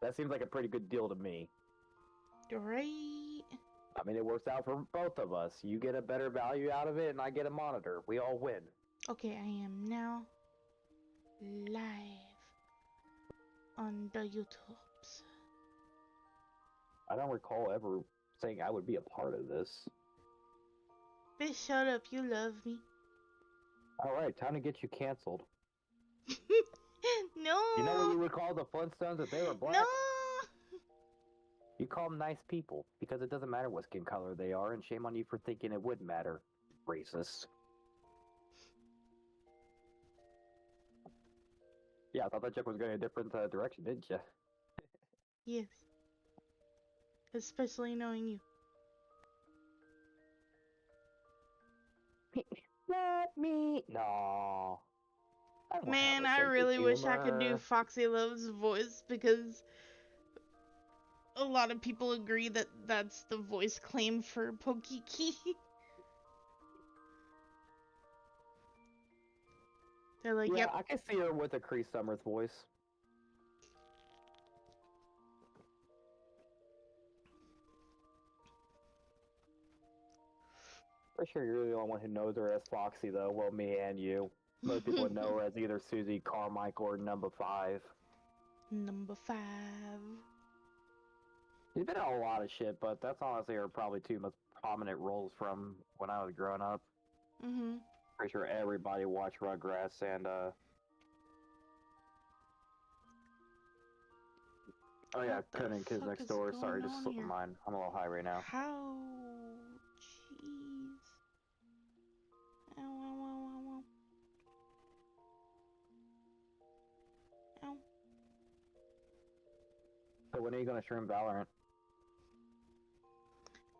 That seems like a pretty good deal to me. Right. I mean, it works out for both of us. You get a better value out of it, and I get a monitor. We all win. Okay, I am now live on the YouTubes. I don't recall ever saying I would be a part of this. Bitch, shut up. You love me. Alright, time to get you canceled. No. You know what you would call the Flintstones if they were black? No. You call them nice people, because it doesn't matter what skin color they are, and shame on you for thinking it would matter. Racist. Yeah, I thought that joke was going a different direction, didn't you? Yes. Especially knowing you. Let me... No. Man, I really wish I could do Foxy Love's voice because a lot of people agree that that's the voice claim for Pokiki. They're like, yeah, yep. I can see her with a Cree Summers voice. For sure, you're the only one who knows her as Foxy, though. Well, me and you. Most people know her as either Susie Carmichael or Number 5. Number 5. She's been in a lot of shit, but that's honestly her probably two most prominent roles from when I was growing up. Mm-hmm. Pretty sure everybody watched Rugrats and, oh yeah, Conan and Kids Next Door. Sorry, just slipped my mind. I'm a little high right now. How? Jeez. Ow, ow, ow, ow, ow. Ow. So when are you gonna stream Valorant?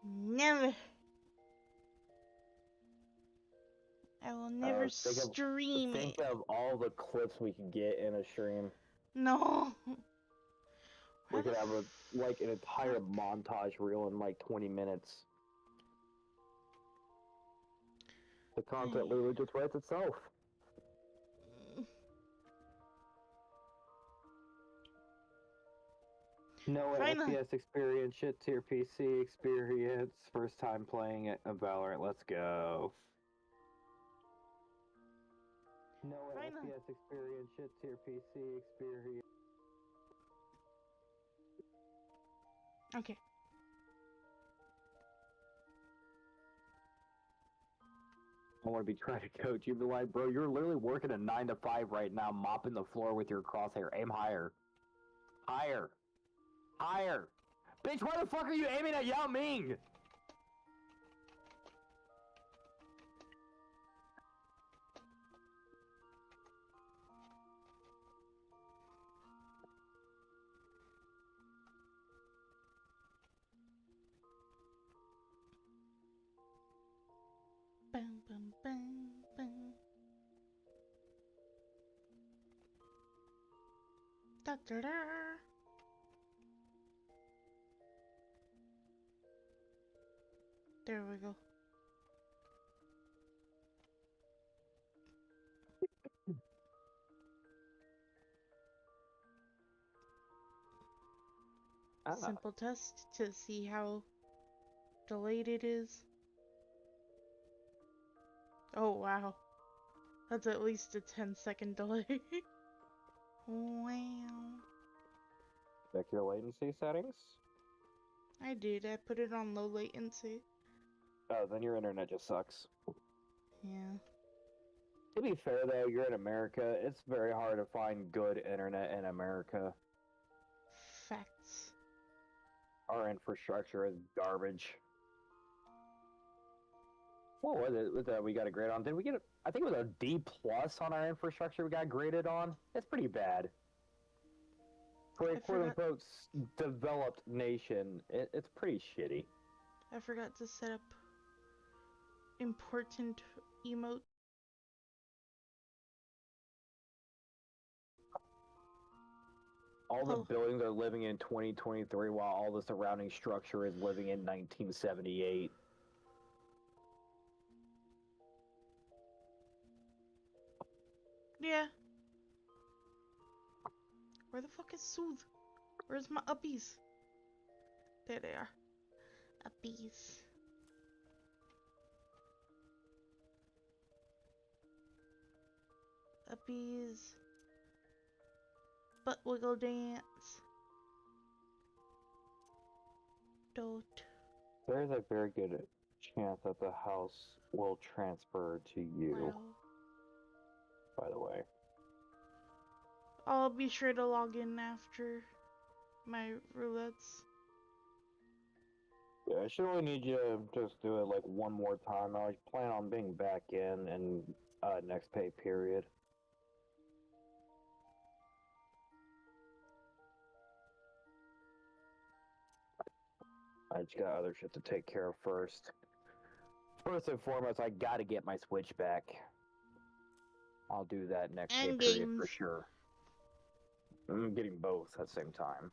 Never. I will never stream it. Think of all the clips we could get in a stream. No. We could have an entire montage reel in like 20 minutes. The content literally just writes itself. No FPS experience, shit tier PC experience, first time playing it a Valorant, let's go. No FPS experience, shit tier PC experience. Okay. I want to be trying to coach you, be like, bro, you're literally working a 9 to 5 right now, mopping the floor with your crosshair. Aim higher. Higher. Higher. Bitch, why the fuck are you aiming at Yao Ming? Bum, bum, bum, bum. Da, da, da. There we go. Simple test to see how delayed it is. Oh wow. That's at least a 10-second delay. Wow. Check your latency settings. I did. I put it on low latency. Oh, then your internet just sucks. Yeah. To be fair, though, you're in America. It's very hard to find good internet in America. Facts. Our infrastructure is garbage. What was it that we got a grade on? Did we get I think it was a D+ on our infrastructure we got graded on. It's pretty bad. For a quote-unquote developed nation, it's pretty shitty. I forgot to set up important emote. All the buildings are living in 2023 while all the surrounding structure is living in 1978. Yeah. Where the fuck is Soothe? Where's my uppies? There they are. Uppies. Uppies. Butt wiggle dance. Don't. There's a very good chance that the house will transfer to you, Wow. by the way. I'll be sure to log in after my roulettes. Yeah, I should only need you to just do it like one more time. I plan on being back in next pay period. I just got other shit to take care of first. First and foremost, I gotta get my Switch back. I'll do that next pay And period for games. sure. I'm getting both at the same time.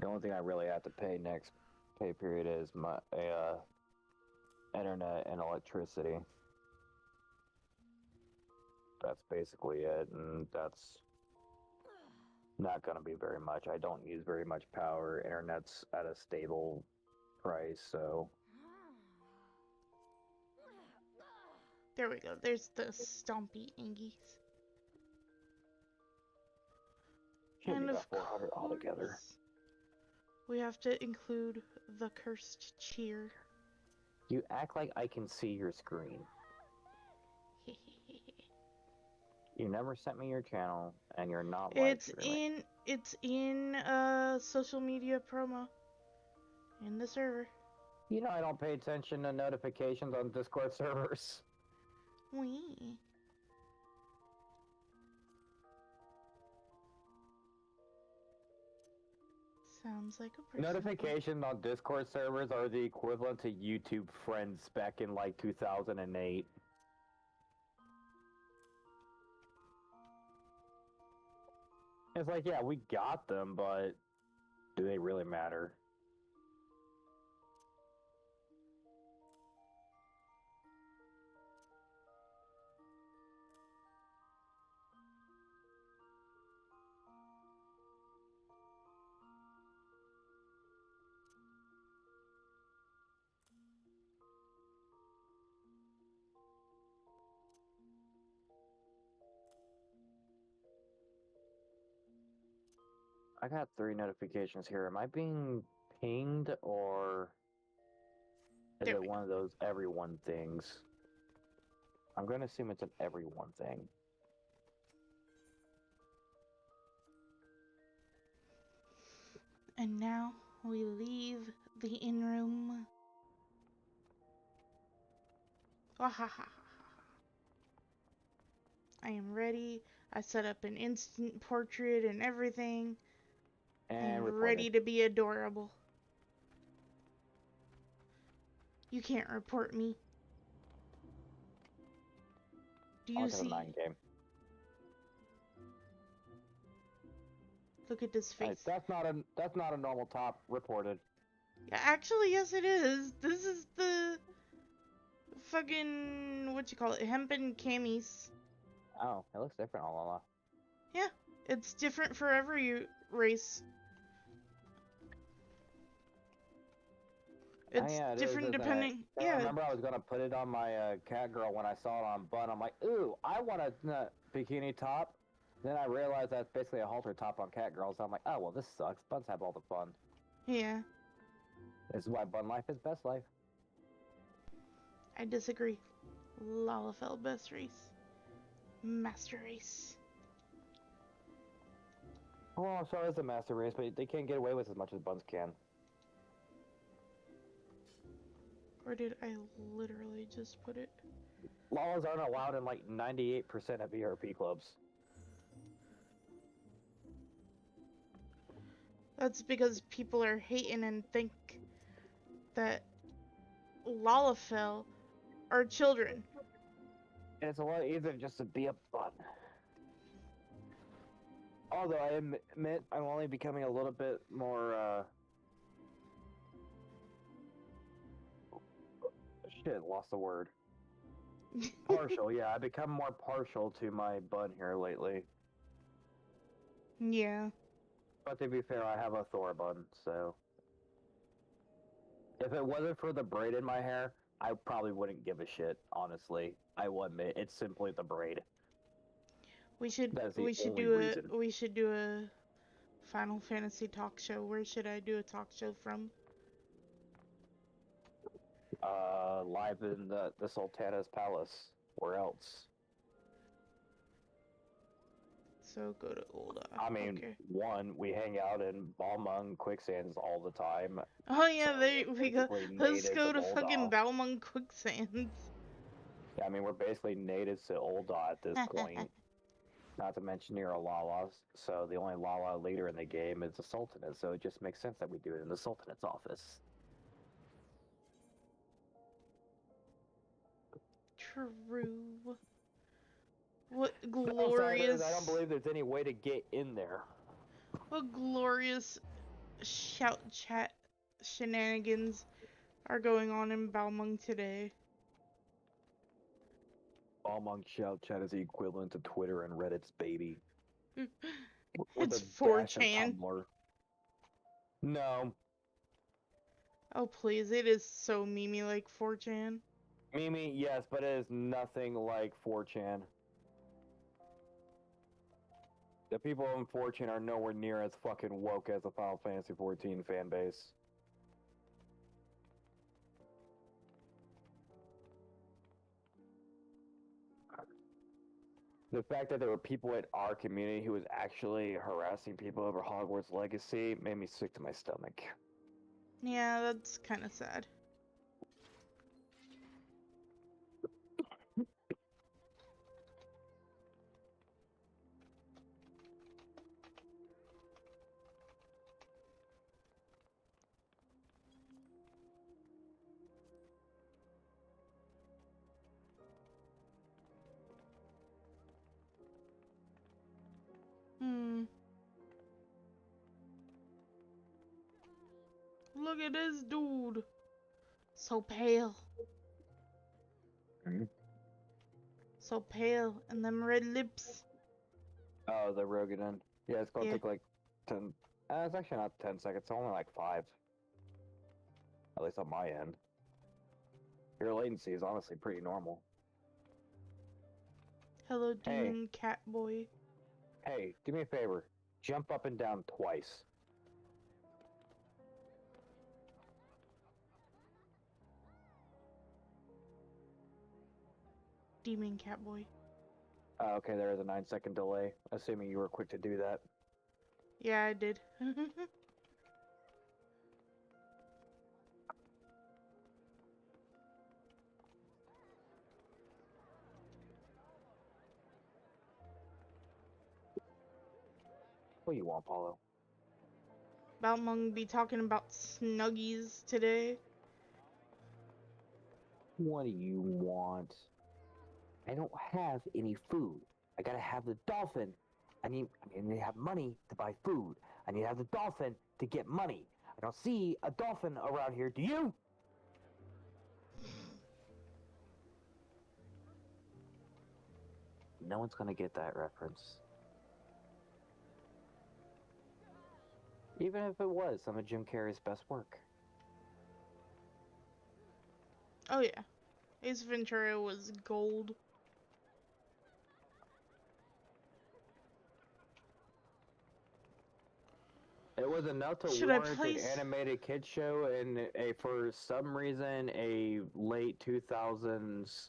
The only thing I really have to pay next pay period is my internet and electricity. That's basically it, and that's not going to be very much. I don't use very much power. Internet's at a stable price, so... There we go. There's the stompy Angies. Should And be of about 400 altogether. course, we have to include the cursed cheer. You act like I can see your screen. You never sent me your channel, and you're not live streaming. It's in social media promo in the server. You know I don't pay attention to notifications on Discord servers. Wee. Sounds like a person. Notifications on Discord servers are the equivalent to YouTube friends back in like 2008. It's like, yeah, we got them, but do they really matter? I got 3 notifications here. Am I being pinged, or is There it we one of those everyone things? I'm going to assume it's an everyone thing. And now we leave the in-room. I am ready. I set up an instant portrait and everything. And I'm ready to be adorable. You can't report me. Do you see? Game. Look at this face. That's not a normal top reported. Yeah, actually, yes, it is. This is the fucking what you call it, hempen camis. Oh, it looks different. All Yeah, it's different for every race. It's different depending. I remember I was gonna put it on my cat girl when I saw it on Bun. I'm like, ooh, I want a bikini top. Then I realized that's basically a halter top on cat girls. So I'm like, oh well, this sucks. Buns have all the fun. Yeah. This is why Bun life is best life. I disagree. Lalafell best race. Master race. Well, so is the master race, but they can't get away with as much as Buns can. Or did I literally just put it? Laws aren't allowed in like 98% of ERP clubs. That's because people are hating and think that Lalafell are children. And it's a lot easier just to be a bun. Although I admit I'm only becoming a little bit more, shit, lost the word. Partial, yeah. I've become more partial to my bun here lately. Yeah. But to be fair, I have a Thor bun, so... If it wasn't for the braid in my hair, I probably wouldn't give a shit, honestly. I will admit, it's simply the braid. We should That's the we should only do reason. a Final Fantasy talk show. Where should I do a talk show from? Live in the Sultana's Palace. Where else? So go to Ulda. I mean, okay. one, we hang out in Balmung quicksands all the time. Oh yeah, So we go. Let's go to fucking Ulda. Balmung Quicksands. Yeah, I mean, we're basically natives to Ulda at this point. Not to mention you're a Lala, so the only Lala leader in the game is the Sultanate, so it just makes sense that we do it in the Sultanate's office. True. What glorious... I don't believe there's any way to get in there. What glorious shout chat shenanigans are going on in Balmung today. Balmung shout chat is the equivalent to Twitter and Reddit's baby. It's 4chan. No. Oh please, it is so memey like 4chan. Mimi, yes, but it is nothing like 4chan. The people in 4chan are nowhere near as fucking woke as the Final Fantasy XIV fan base. The fact that there were people in our community who was actually harassing people over Hogwarts Legacy made me sick to my stomach. Yeah, that's kind of sad. Look at this dude. So pale. Mm-hmm. So pale. And them red lips. Oh, the Rogaden. Yeah, it's gonna take like 10... it's actually not 10 seconds. It's only like 5. At least on my end. Your latency is honestly pretty normal. Hello, demon cat boy. Hey, do me a favor. Jump up and down twice. Demon cat boy. Okay, there is a 9-second delay. Assuming you were quick to do that. Yeah, I did. What do you want, Paulo? Balmung be talking about snuggies today. What do you want? I don't have any food. I gotta have the dolphin. I need to have money to buy food. I need to have the dolphin to get money. I don't see a dolphin around here. Do you? No one's gonna get that reference. Even if it was some of Jim Carrey's best work. Oh yeah. Ace Ventura was gold. It was enough to warrant an animated kids show and for some reason, a late 2000s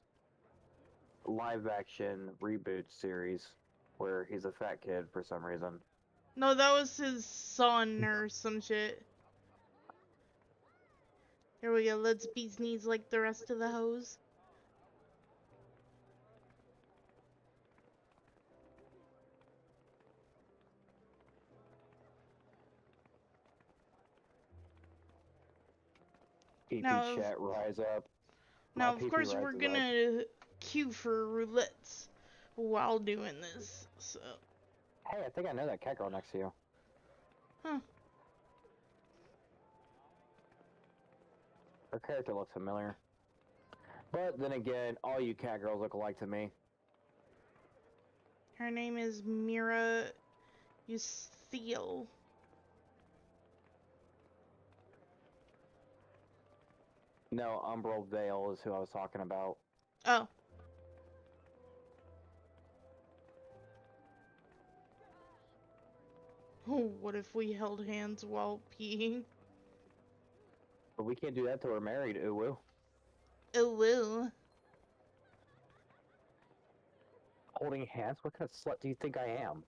live action reboot series where he's a fat kid for some reason. No, that was his son or some shit. Here we go, let's beat knees like the rest of the hoes. Now, chat, rise up. Now, of course, we're gonna queue for roulettes while doing this, so... Hey, I think I know that cat girl next to you. Huh. Her character looks familiar. But then again, all you cat girls look alike to me. Her name is Mira Eusthiel. No, Umbral Vale is who I was talking about. Oh. Oh, what if we held hands while peeing? But we can't do that till we're married, ooh. Ooh. Holding hands? What kind of slut do you think I am?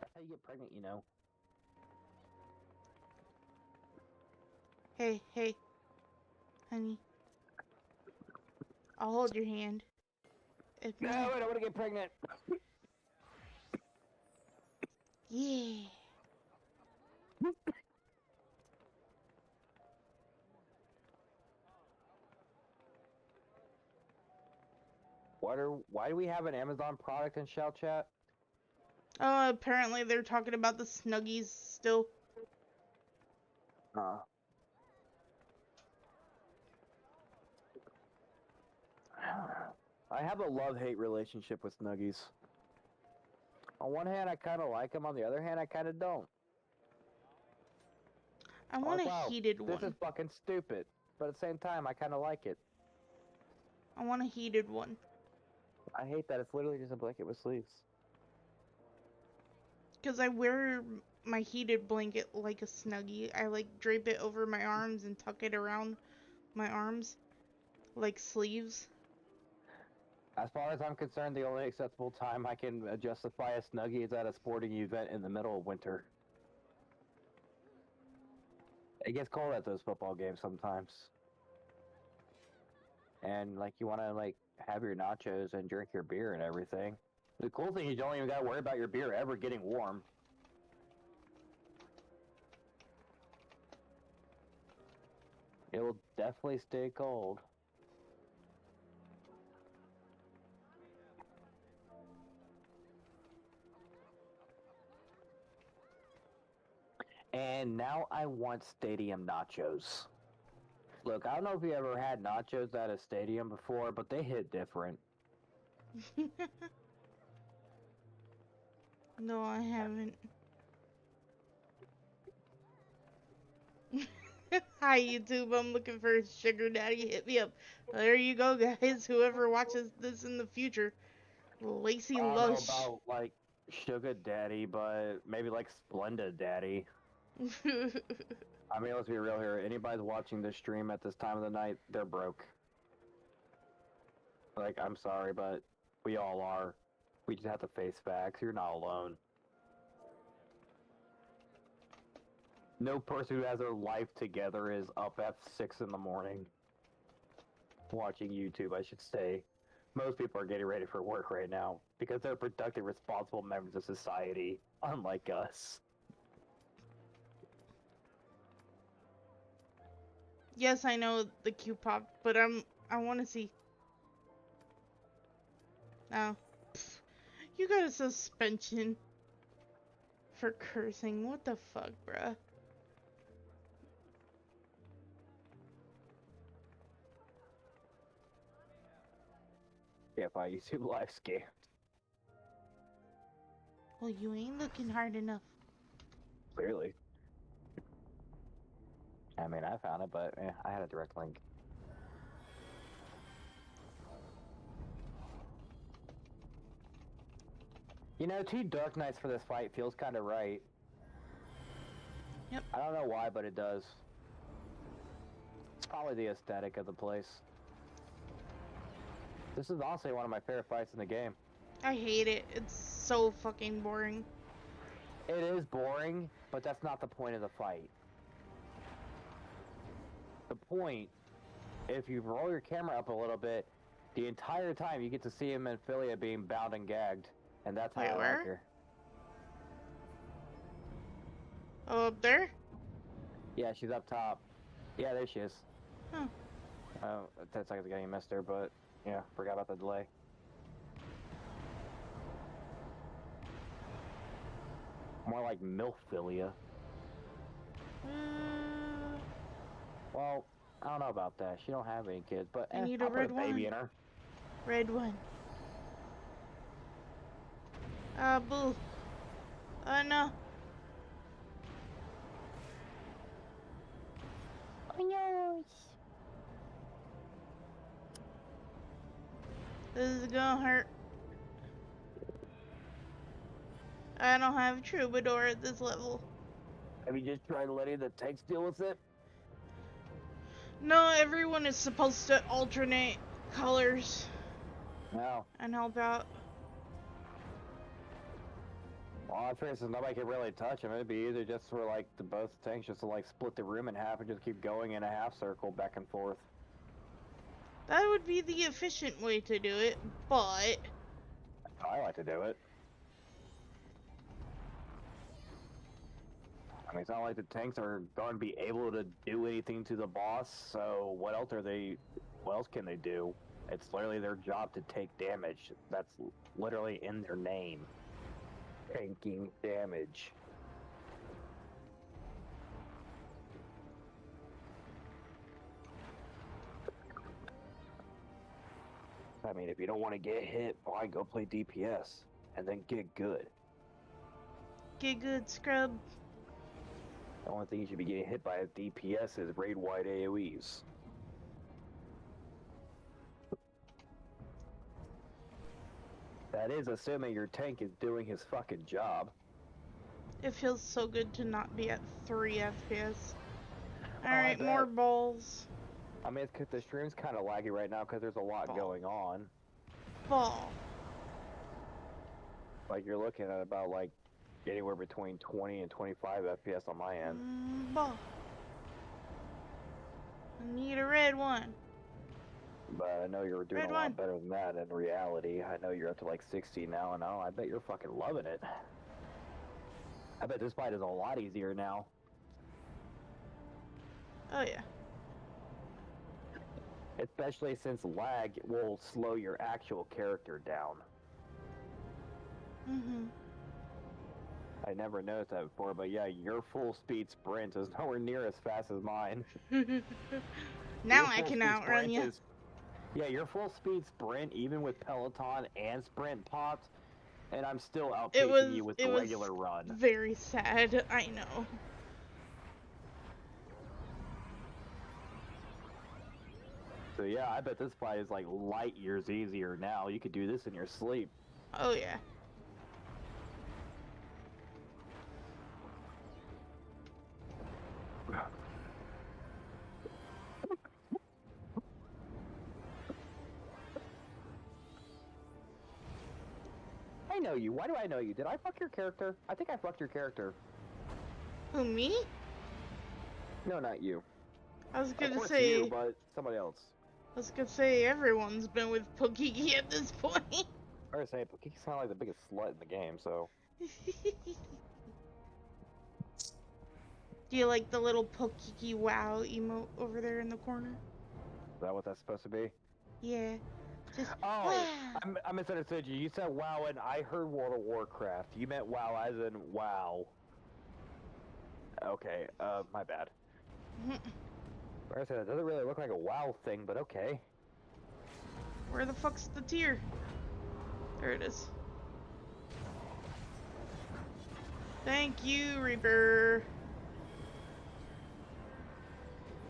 That's how you get pregnant, you know. Hey, hey. Honey. I'll hold your hand. No, I don't want to get pregnant. Yeah. Why do we have an Amazon product in Shout Chat? Oh, apparently they're talking about the Snuggies still. I have a love-hate relationship with Snuggies. On one hand, I kind of like them. On the other hand, I kind of don't. I want a heated one. This is fucking stupid. But at the same time, I kind of like it. I want a heated one. I hate that. It's literally just a blanket with sleeves. Because I wear my heated blanket like a Snuggie. I like drape it over my arms and tuck it around my arms like sleeves. As far as I'm concerned, the only acceptable time I can justify a Snuggie is at a sporting event in the middle of winter. It gets cold at those football games sometimes. And, like, you want to, like, have your nachos and drink your beer and everything. The cool thing is you don't even got to worry about your beer ever getting warm. It will definitely stay cold. And now I want stadium nachos. Look, I don't know if you ever had nachos at a stadium before, but they hit different. No, I haven't. Hi, YouTube. I'm looking for a sugar daddy. Hit me up. There you go, guys. Whoever watches this in the future. Lacey Lush. I don't know about, like, sugar daddy, but maybe, like, Splenda daddy. I mean, let's be real here. Anybody's watching this stream at this time of the night, they're broke. Like, I'm sorry, but we all are. We just have to face facts. You're not alone. No person who has their life together is up at 6 in the morning watching YouTube, I should say. Most people are getting ready for work right now because they're productive, responsible members of society, unlike us. Yes, I know the Q pop, but I want to see. Oh, you got a suspension for cursing. What the fuck, bruh? If I YouTube live scammed. Well, you ain't looking hard enough. Clearly. I mean, I found it, but I had a direct link. You know, 2 Dark Knights for this fight feels kind of right. Yep. I don't know why, but it does. It's probably the aesthetic of the place. This is honestly one of my favorite fights in the game. I hate it. It's so fucking boring. It is boring, but that's not the point of the fight. The point, if you roll your camera up a little bit, the entire time you get to see him and Philia being bound and gagged. And that's how I like her. Oh, up there? Yeah, she's up top. Yeah, there she is. Huh. 10 seconds ago you missed her, but yeah, forgot about the delay. More like MILF Philia. Well, I don't know about that. She don't have any kids, but I need I'll a put a red baby one. in her. Red one. Boo. Oh no. Oh no. This is gonna hurt. I don't have Troubadour at this level. Have you just tried letting the tanks deal with it? No, everyone is supposed to alternate colors No. and help out. Well, for instance, nobody can really touch them. It'd be either just for like the both tanks just to like split the room in half and just keep going in a half circle back and forth. That would be the efficient way to do it, but I like to do it. I mean, it's not like the tanks are going to be able to do anything to the boss, so what else can they do? It's literally their job to take damage. That's literally in their name. Taking damage. I mean, if you don't want to get hit, why go play DPS and then get good? get good, scrub. The only thing you should be getting hit by at DPS is raid-wide AoEs. That is assuming your tank is doing his fucking job. It feels so good to not be at 3 FPS. Oh, Alright, more balls. I mean, the stream's kind of laggy right now because there's a lot going on. Ball. Like, you're looking at about, like, anywhere between 20 and 25 FPS on my end. Ball. I need a red one. But I know you're doing a lot better than that in reality. I know you're up to, like, 60 now, and I bet you're fucking loving it. I bet this fight is a lot easier now. Oh, yeah. Especially since lag will slow your actual character down. I never noticed that before, but yeah, your full speed sprint is nowhere near as fast as mine. Now I can outrun you. Yeah, your full speed sprint, even with Peloton and sprint pops, and I'm still outpacing you with the regular run. Very sad, I know. So yeah, I bet this fight is like light years easier now. You could do this in your sleep. Oh yeah. I know you. Why do I know you? Did I fuck your character? I think I fucked your character. Who, me? No, not you. I was gonna of course say you, but somebody else. I was gonna say everyone's been with Pokiki at this point. I was saying, Pokiki's kind of like the biggest slut in the game, so. Do you like the little Pokiki wow emote over there in the corner? Is that what that's supposed to be? Yeah. Just oh, wow. I misunderstood you. You said WoW and I heard World of Warcraft. You meant WoW as in WoW. Okay, my bad. Like I said, it doesn't really look like a WoW thing, but okay. Where the fuck's the tier? There it is. Thank you, Reaper.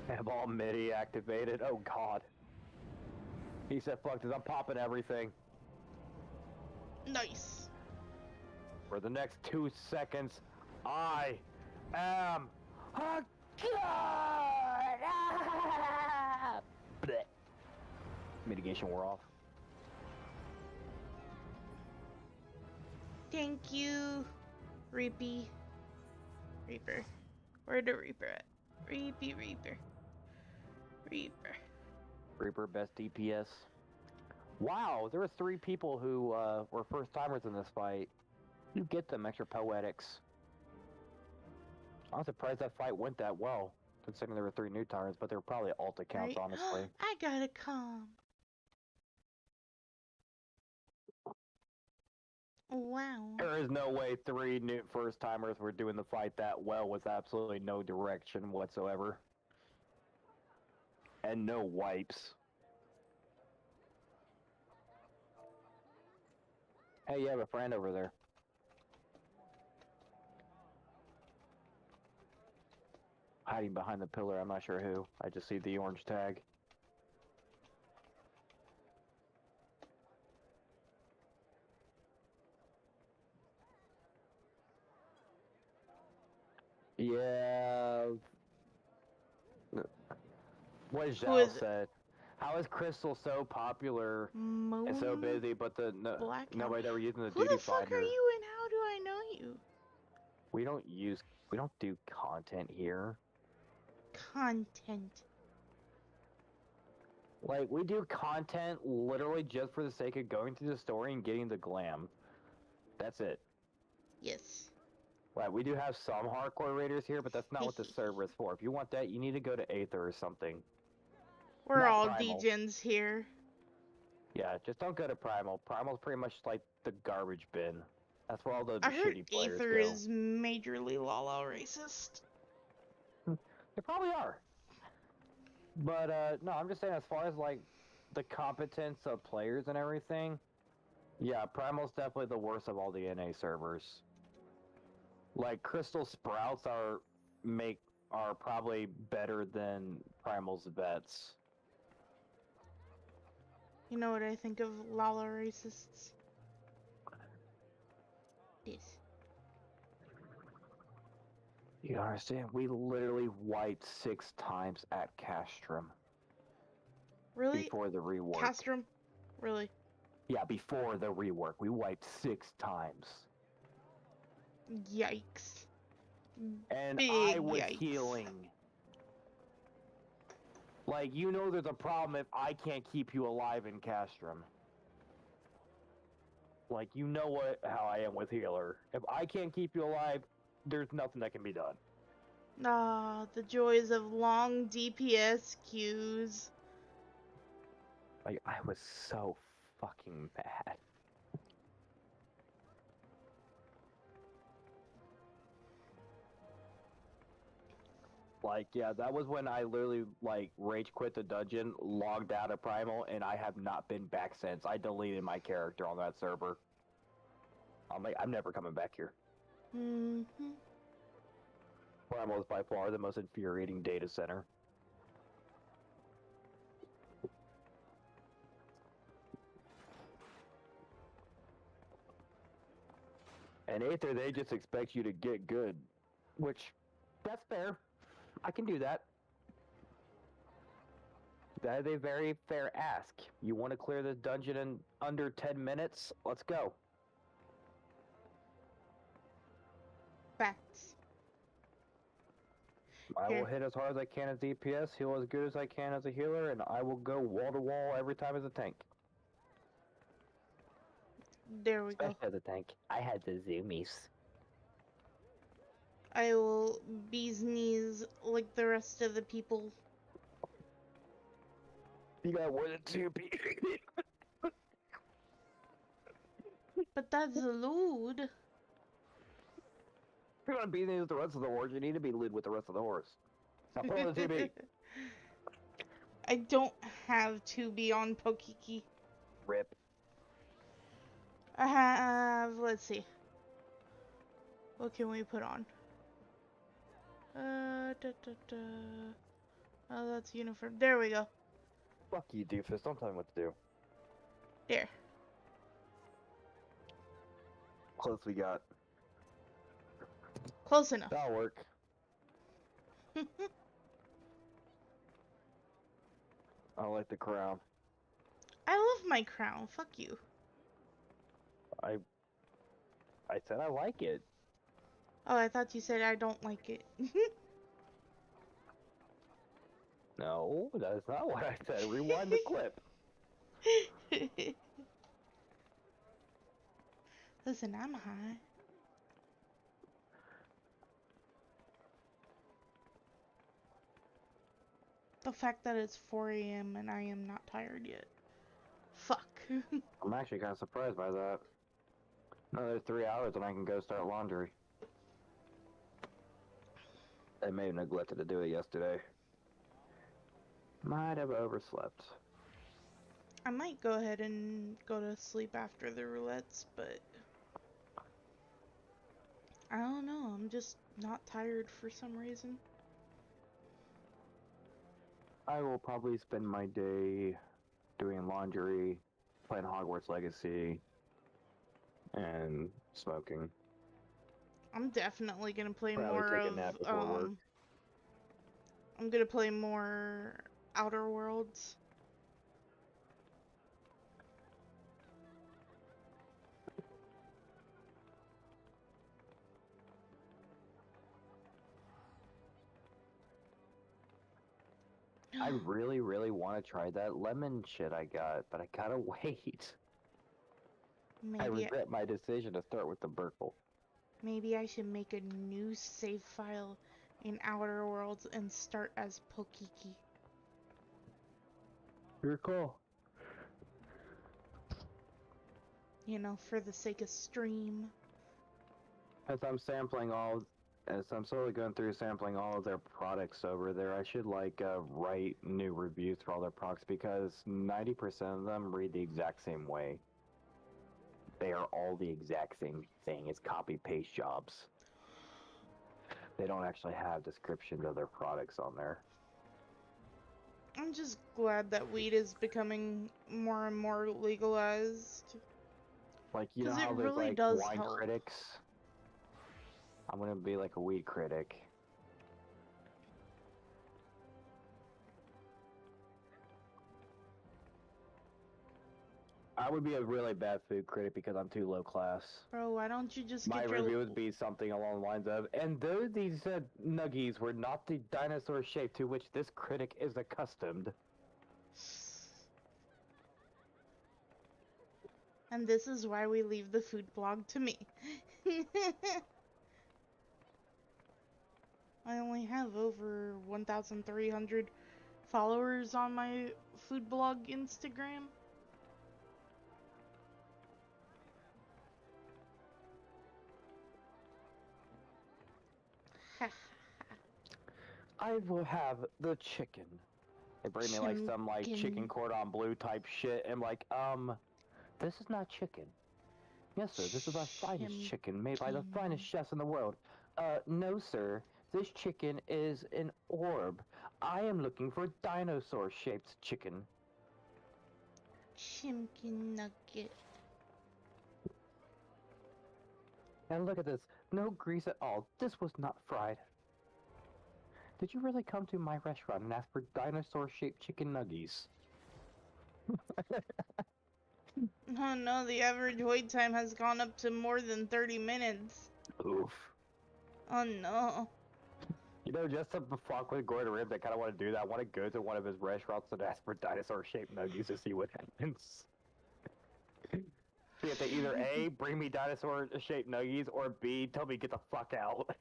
Have all MIDI activated. Oh god. He said, fuck this, I'm popping everything. Nice. For the next 2 seconds, I am a god! Blech. Mitigation wore off. Thank you, Reapy. Reaper. Where'd the Reaper at? Reapy Reaper. Reaper. Reaper, best DPS. Wow, there was 3 people who were first timers in this fight. You get them extra poetics. I'm surprised that fight went that well, considering there were 3 new timers, but they were probably alt accounts, honestly. I gotta come. Wow. There is no way 3 new first timers were doing the fight that well with absolutely no direction whatsoever. And no wipes. Hey, you have a friend over there. Hiding behind the pillar, I'm not sure who. I just see the orange tag. Yeah. What Zhao said. How is Crystal so popular and so busy, but nobody ever using the duty finder? Who the fuck are you and how do I know you? We don't do content here. Content. Like, we do content literally just for the sake of going through the story and getting the glam. That's it. Yes. Right, we do have some hardcore raiders here, but that's not what the server is for. If you want that, you need to go to Aether or something. We're all degens here. Yeah, just don't go to Primal. Primal's pretty much like the garbage bin. That's where all the I heard shitty players Aether go. is majorly lala racist. They probably are. But, no, I'm just saying as far as, like, the competence of players and everything, yeah, Primal's definitely the worst of all the NA servers. Like, Crystal Sprouts are probably better than Primal's Vets. You know what I think of lala racists? This. You understand? We literally wiped 6 times at Castrum. Really? Before the rework. Castrum? Really? Yeah, before the rework. We wiped 6 times. Yikes. And Big I was yikes. healing. Like, you know there's a problem if I can't keep you alive in Castrum. Like, you know how I am with healer. If I can't keep you alive, there's nothing that can be done. Ah, the joys of long DPS queues. Like, I was so fucking mad. Like, yeah, that was when I literally, like, rage quit the dungeon, logged out of Primal, and I have not been back since. I deleted my character on that server. I'm like, I'm never coming back here. Mm-hmm. Primal is by far the most infuriating data center. And Aether, they just expect you to get good. Which, that's fair. I can do that. That is a very fair ask. You want to clear this dungeon in under 10 minutes? Let's go. Facts. I will hit as hard as I can as DPS, heal as good as I can as a healer, and I will go wall to wall every time as a tank. There we go. As a tank. I had the zoomies. I will bee's knees like the rest of the people. You got more than 2 people. But that's lewd. If you want to be with the rest of the horse, you need to be lewd with the rest of the horse. Now pull the 2B. I don't have 2B on Pokiki. Rip. I have, let's see. What can we put on? Oh, that's uniform. There we go. Fuck you, doofus. Don't tell me what to do. There. Close we got. Close enough. That'll work. I like the crown. I love my crown. Fuck you. I said I like it. Oh, I thought you said I don't like it. No, that's not what I said. Rewind the clip. Listen, I'm high. The fact that it's 4 AM and I am not tired yet. Fuck. I'm actually kind of surprised by that. Another 3 hours and I can go start laundry. I may have neglected to do it yesterday. Might have overslept. I might go ahead and go to sleep after the roulettes, but I don't know. I'm just not tired for some reason. I will probably spend my day doing laundry, playing Hogwarts Legacy, and smoking. I'm definitely gonna play Probably more take a of, nap before work. I'm gonna play more Outer Worlds. I really, really want to try that lemon shit I got, but I gotta wait. I regret my decision to start with the Burkle. Maybe I should make a new save file in Outer Worlds and start as Pokiki. Your call. You know, for the sake of stream. As I'm slowly going through sampling all of their products over there, I should write new reviews for all their products because 90% of them read the exact same way. They are all the exact same thing. It's copy-paste jobs. They don't actually have descriptions of their products on there. I'm just glad that weed is becoming more and more legalized. Like, you know how there's like wine critics? I'm gonna be like a weed critic. I would be a really bad food critic because I'm too low class. Bro, why don't you just My review would be something along the lines of, and though these nuggies were not the dinosaur shape to which this critic is accustomed. And this is why we leave the food blog to me. I only have over 1,300 followers on my food blog Instagram. I will have the chicken. They bring me like some chicken cordon bleu type shit, and this is not chicken. Yes, sir, this is our finest chicken made by the finest chefs in the world. No, sir, this chicken is an orb. I am looking for dinosaur-shaped chicken. Chimkin nugget. And look at this. No grease at all. This was not fried. Did you really come to my restaurant and ask for dinosaur-shaped chicken nuggies? Oh no, the average wait time has gone up to more than 30 minutes. Oof. Oh no. You know, just to fuck with Gordon Ribs, I kind of want to do that. I want to go to one of his restaurants and ask for dinosaur-shaped nuggies to see what happens. See if they either A, bring me dinosaur-shaped nuggies, or B, tell me get the fuck out.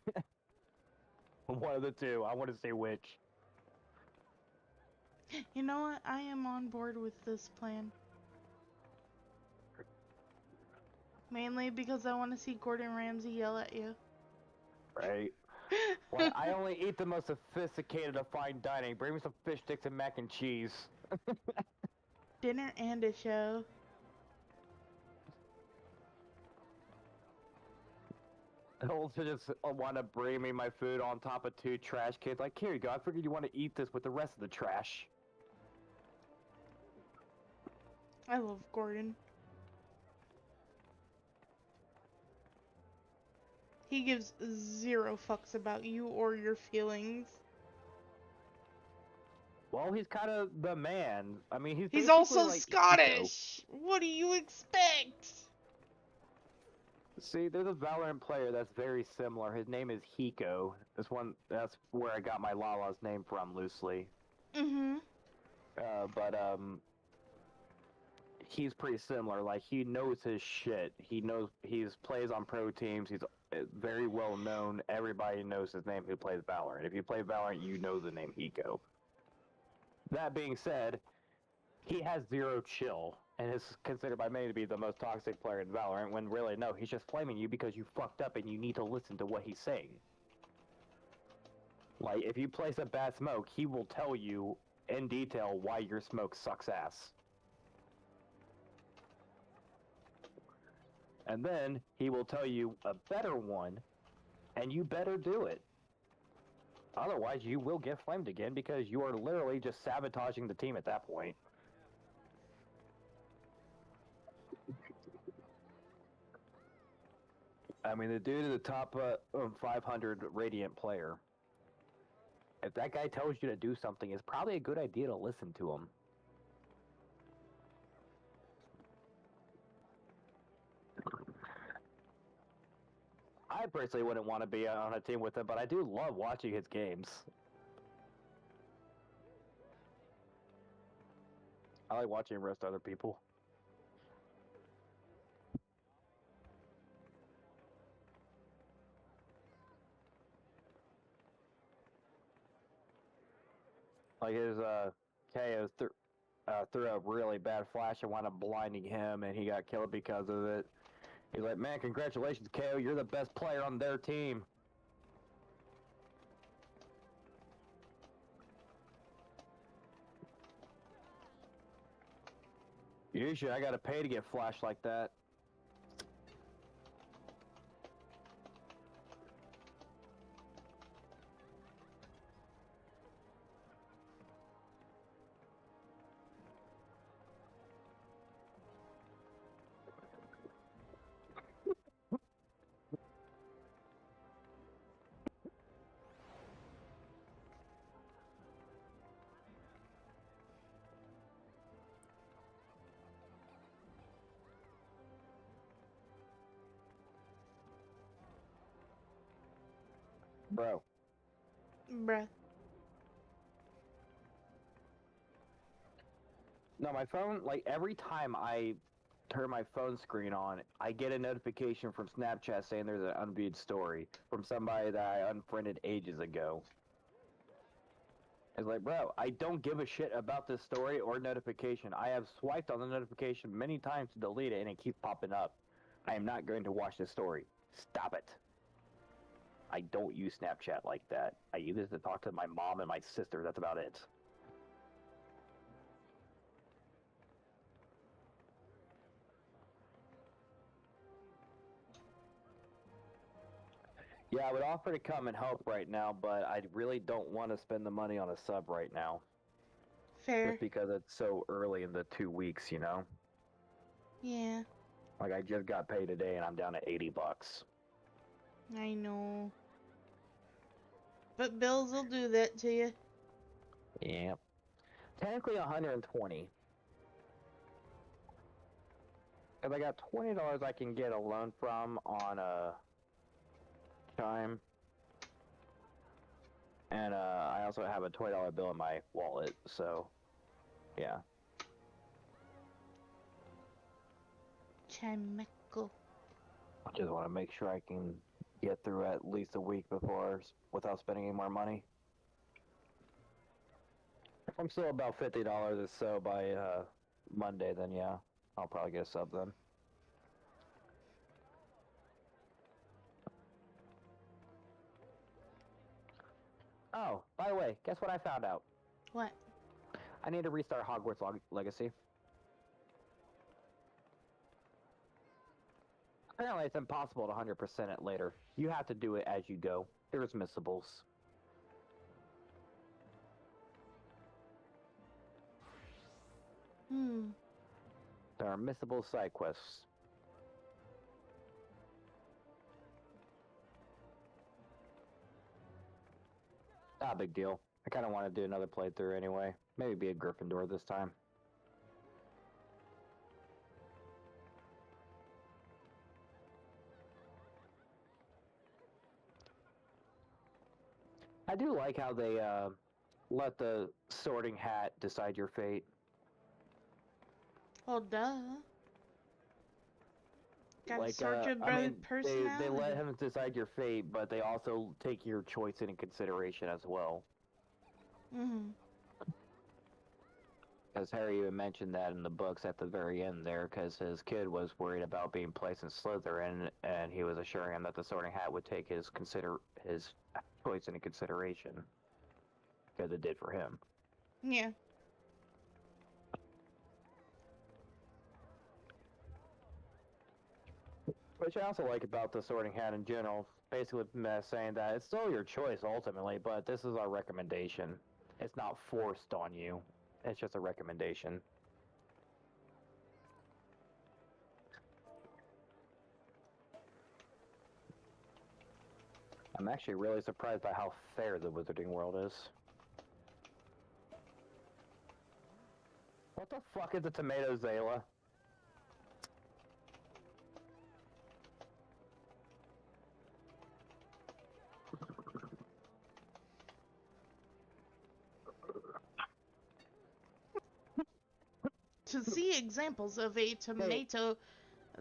One of the two. I want to see which. You know what? I am on board with this plan. Mainly because I want to see Gordon Ramsay yell at you. Right. Well, I only eat the most sophisticated of fine dining. Bring me some fish sticks and mac and cheese. Dinner and a show. Also just want to bring me my food on top of 2 trash cans. Like, here you go. I figured you want to eat this with the rest of the trash. I love Gordon. He gives 0 fucks about you or your feelings. Well, he's kind of the man. I mean, he's also like Scottish. Hiko. What do you expect? See, there's a Valorant player that's very similar. His name is Hiko. That's where I got my Lala's name from, loosely. Mm-hmm. He's pretty similar. Like, he knows his shit. He plays on pro teams. He's very well known. Everybody knows his name who plays Valorant. If you play Valorant, you know the name Hiko. That being said, he has 0 chill, and is considered by many to be the most toxic player in Valorant, when really, no, he's just flaming you because you fucked up and you need to listen to what he's saying. Like, if you place a bad smoke, he will tell you in detail why your smoke sucks ass. And then he will tell you a better one, and you better do it. Otherwise, you will get flamed again because you are literally just sabotaging the team at that point. I mean, the dude is the top 500 Radiant player. If that guy tells you to do something, it's probably a good idea to listen to him. I personally wouldn't want to be on a team with him, but I do love watching his games. I like watching him roast other people. Like his KO threw a really bad flash and wound up blinding him, and he got killed because of it. He's like, man, congratulations, KO, you're the best player on their team. Usually I gotta pay to get flashed like that. Bro. Bruh. No, my phone, like, every time I turn my phone screen on, I get a notification from Snapchat saying there's an unviewed story from somebody that I unfriended ages ago. It's like, bro, I don't give a shit about this story or notification. I have swiped on the notification many times to delete it, and it keeps popping up. I am not going to watch this story. Stop it. I don't use Snapchat like that. I use it to talk to my mom and my sister. That's about it. Yeah, I would offer to come and help right now, but I really don't want to spend the money on a sub right now. Fair. Just because it's so early in the 2 weeks, you know? Yeah. Like, I just got paid today and I'm down to $80. I know. But bills will do that to you. Yeah. Technically 120. Because I got $20 I can get a loan from on a Chime. And I also have a $20 bill in my wallet, so yeah. Chimeco. I just want to make sure I can get through at least a week before without spending any more money. If I'm still about $50 or so by Monday, then yeah, I'll probably get a sub then. Oh, by the way, guess what I found out? What? I need to restart Hogwarts Legacy. Apparently it's impossible to 100% it later. You have to do it as you go. There's missables. There are missable side quests. Not a big deal. I kind of want to do another playthrough anyway. Maybe be a Gryffindor this time. I do like how they let the Sorting Hat decide your fate. Well, duh. Gotta Like, sort your personality. they let him decide your fate, but they also take your choice into consideration as well. Because Harry even mentioned that in the books at the very end there, because his kid was worried about being placed in Slytherin, and he was assuring him that the Sorting Hat would take his choice into consideration, because it did for him. Yeah. Which I also like about the Sorting Hat in general. Basically, saying that it's still your choice ultimately, but this is our recommendation. It's not forced on you. It's just a recommendation. I'm actually really surprised by how fair the Wizarding World is. What the fuck is a tomato Zayla? To see examples of a tomato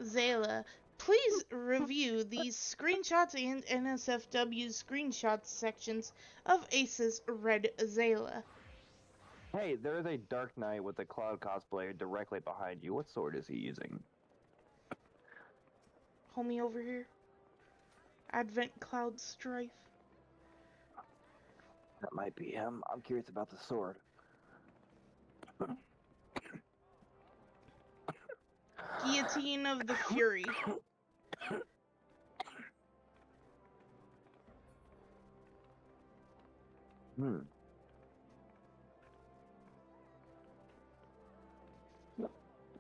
Zayla, please review the screenshots and NSFW screenshots sections of Ace's Red Zayla. Hey, there's a Dark Knight with a Cloud cosplayer directly behind you. What sword is he using? Homie over here. Advent Cloud Strife. That might be him. I'm curious about the sword. Guillotine of the Fury.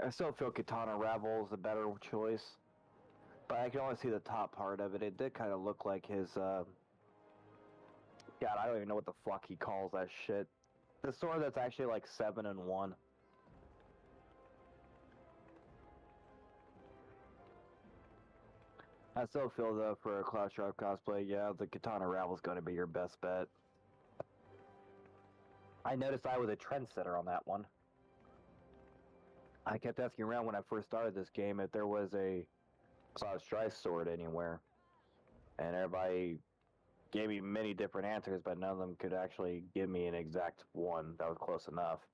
I still feel Katana Ravel is a better choice. But I can only see the top part of it. It did kind of look like his, God, I don't even know what the fuck he calls that shit. The sword that's actually like 7 in 1. I still feel though for a Cloud Strife cosplay, yeah, the Katana Ravel's going to be your best bet. I noticed I was a trendsetter on that one. I kept asking around when I first started this game if there was a Cloud Strife sword anywhere. And everybody gave me many different answers, but none of them could actually give me an exact one that was close enough.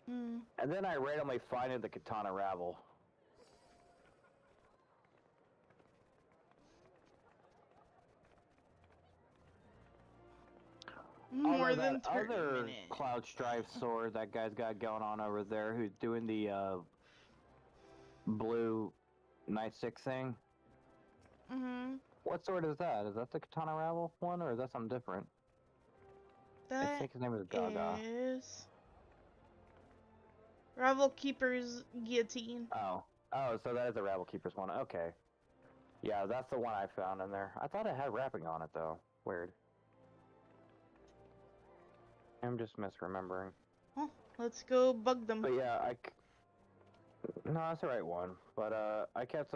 And then I randomly find the Katana Ravel. More than 30 other minutes. Cloud Strife sword that guy's got going on over there, who's doing the blue Night 6 thing. What sword is that? Is that the Katana Ravel one, or is that something different? I think his name is Gaga. Is Ravel Keeper's Guillotine. Oh, so that is the Ravel Keeper's one. Okay. Yeah, that's the one I found in there. I thought it had wrapping on it, though. Weird. I'm just misremembering. Oh, let's go bug them. But yeah, no, that's the right one. But I kept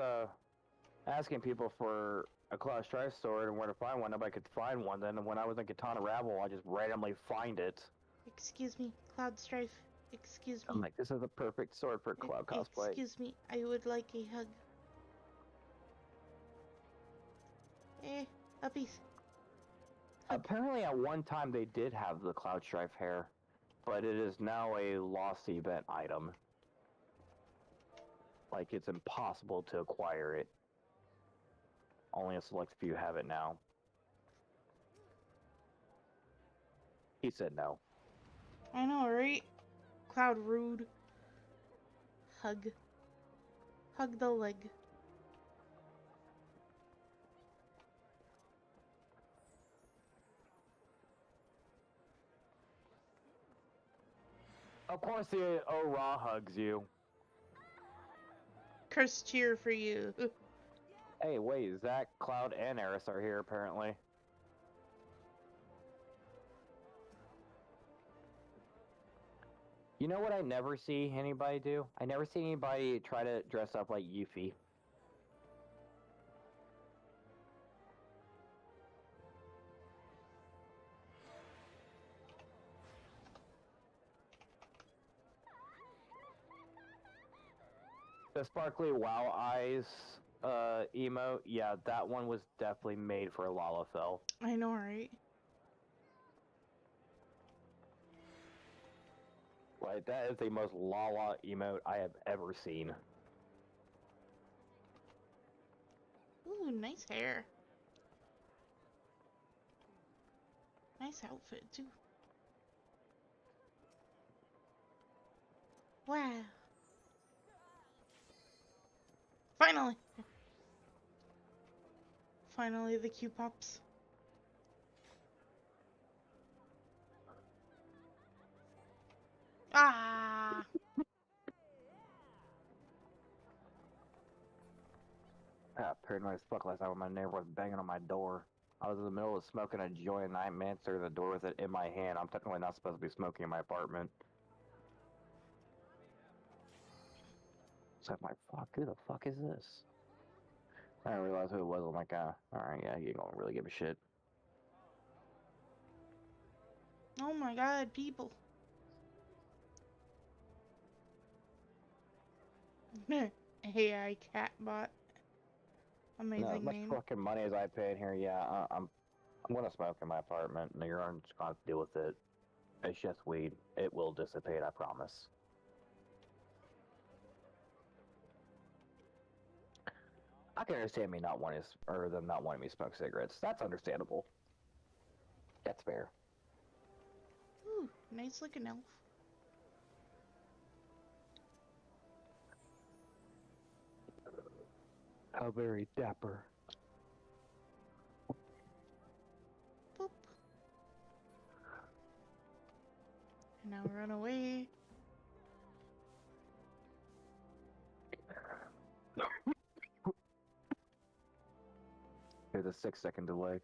asking people for a Cloud Strife sword and where to find one. Nobody could find one. Then when I was in Katana Ravel, I just randomly find it. Excuse me, Cloud Strife. Excuse me. I'm like, this is a perfect sword for Cloud cosplay. Excuse me, I would like a hug. Uppies. Apparently at one time they did have the Cloud Strife hair, but it is now a lost event item. Like, it's impossible to acquire it. Only a select few have it now. He said no. I know, right? Cloud rude. Hug. Hug the leg. Of course the Ra hugs you. Curse cheer for you. Hey, wait, Zach, Cloud, and Eris are here apparently. You know what I never see anybody do? I never see anybody try to dress up like Yuffie. The sparkly wow eyes emote, yeah, that one was definitely made for Lalafell. I know, right? Like, that is the most Lala emote I have ever seen. Ooh, nice hair. Nice outfit, too. Wow. Finally! Finally, the Q pops. Ah! Paranoid as fuck last night when my neighbor was banging on my door. I was in the middle of smoking a joint and I answered the door with it in my hand. I'm technically not supposed to be smoking in my apartment. So I'm like, fuck, who the fuck is this? I didn't realize who it was. I'm like, alright, yeah, you don't really give a shit. Oh my god, people. AI catbot. No, as Amazing much name. fucking money as I pay in here, yeah, I'm gonna smoke in my apartment, and you're just gonna have to deal with it. It's just weed. It will dissipate, I promise. I can understand me not wanting or them not wanting me to smoke cigarettes. That's understandable. That's fair. Ooh, nice looking elf. How very dapper. Boop. And now run away. There's a 6-second delay.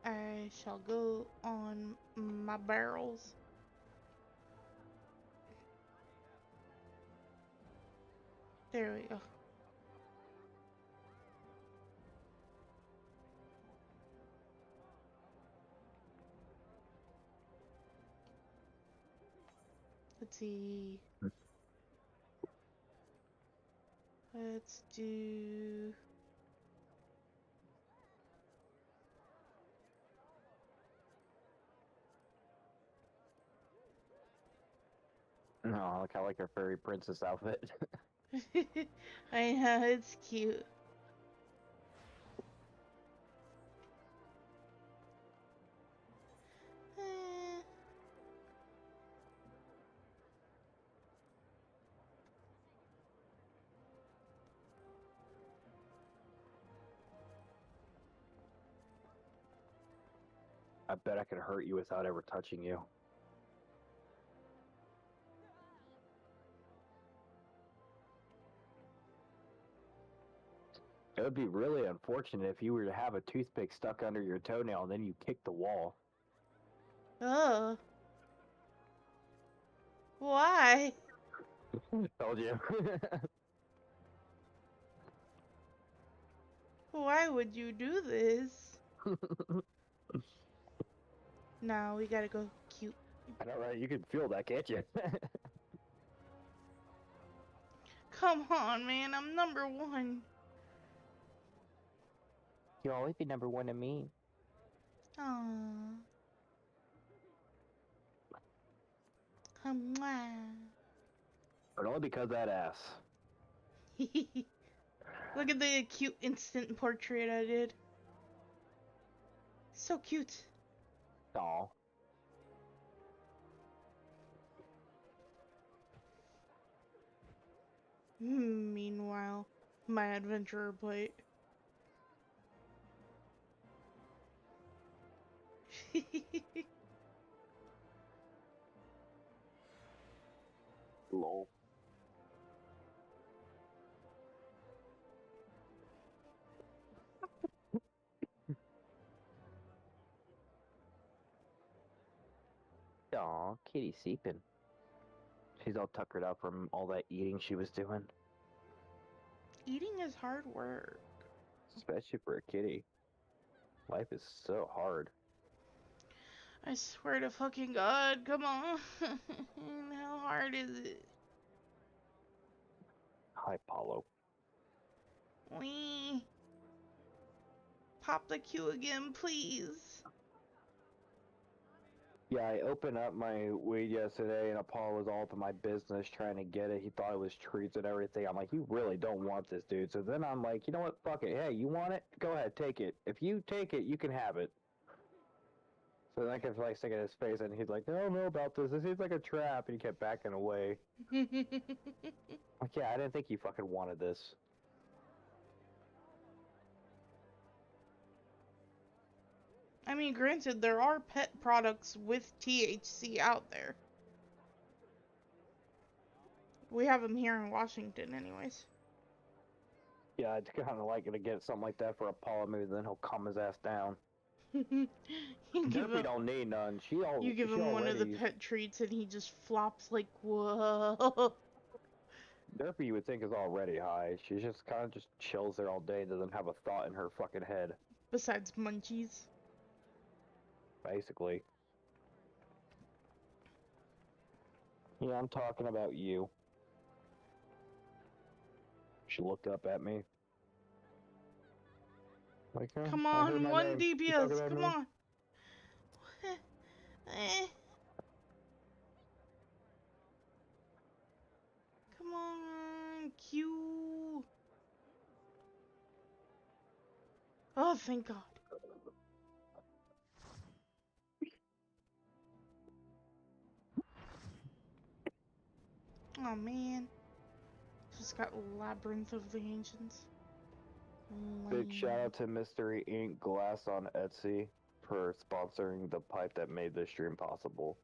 I shall go on my barrels. There we go. Let's see. Let's do... No, I like your fairy princess outfit. I know, it's cute. Eh. I bet I could hurt you without ever touching you. It would be really unfortunate if you were to have a toothpick stuck under your toenail and then you kick the wall. Oh. Why? Told you. Why would you do this? No, we gotta go cute. I know, right? You can feel that, can't you? Come on, man, I'm number one. You'll always be number one to me. Aww. Mwah. But only because of that ass. Look at the cute instant portrait I did. So cute. Aw. Meanwhile, my adventurer plate. Lol. Aw, kitty seeping. She's all tuckered up from all that eating she was doing. Eating is hard work. Especially for a kitty. Life is so hard. I swear to fucking God, come on. How hard is it? Hi, Paulo. Wee. Pop the Q again, please. Yeah, I opened up my weed yesterday, and Apollo was all up in my business trying to get it. He thought it was treats and everything. I'm like, you really don't want this, dude. So then I'm like, you know what? Fuck it. Hey, you want it? Go ahead, take it. If you take it, you can have it. So then I kept like sticking his face, and he's like, I don't know about this. This seems like a trap, and he kept backing away. Like, yeah, I didn't think you fucking wanted this. I mean, granted, there are pet products with THC out there. We have them here in Washington, anyways. Yeah, I'd kind of like to get something like that for Apollo, maybe then he'll calm his ass down. Derpy don't need none. You give him one of the pet treats and he just flops like, whoa. Derpy, you would think, is already high. She just kind of just chills there all day and doesn't have a thought in her fucking head. Besides munchies. Basically. Yeah, I'm talking about you. She looked up at me. Like, come on, 1 DPS, come on. Come on, Q. Oh, thank God. Oh, man. Just got Labyrinth of the Ancients. Big shout out to Mystery Ink Glass on Etsy for sponsoring the pipe that made this stream possible.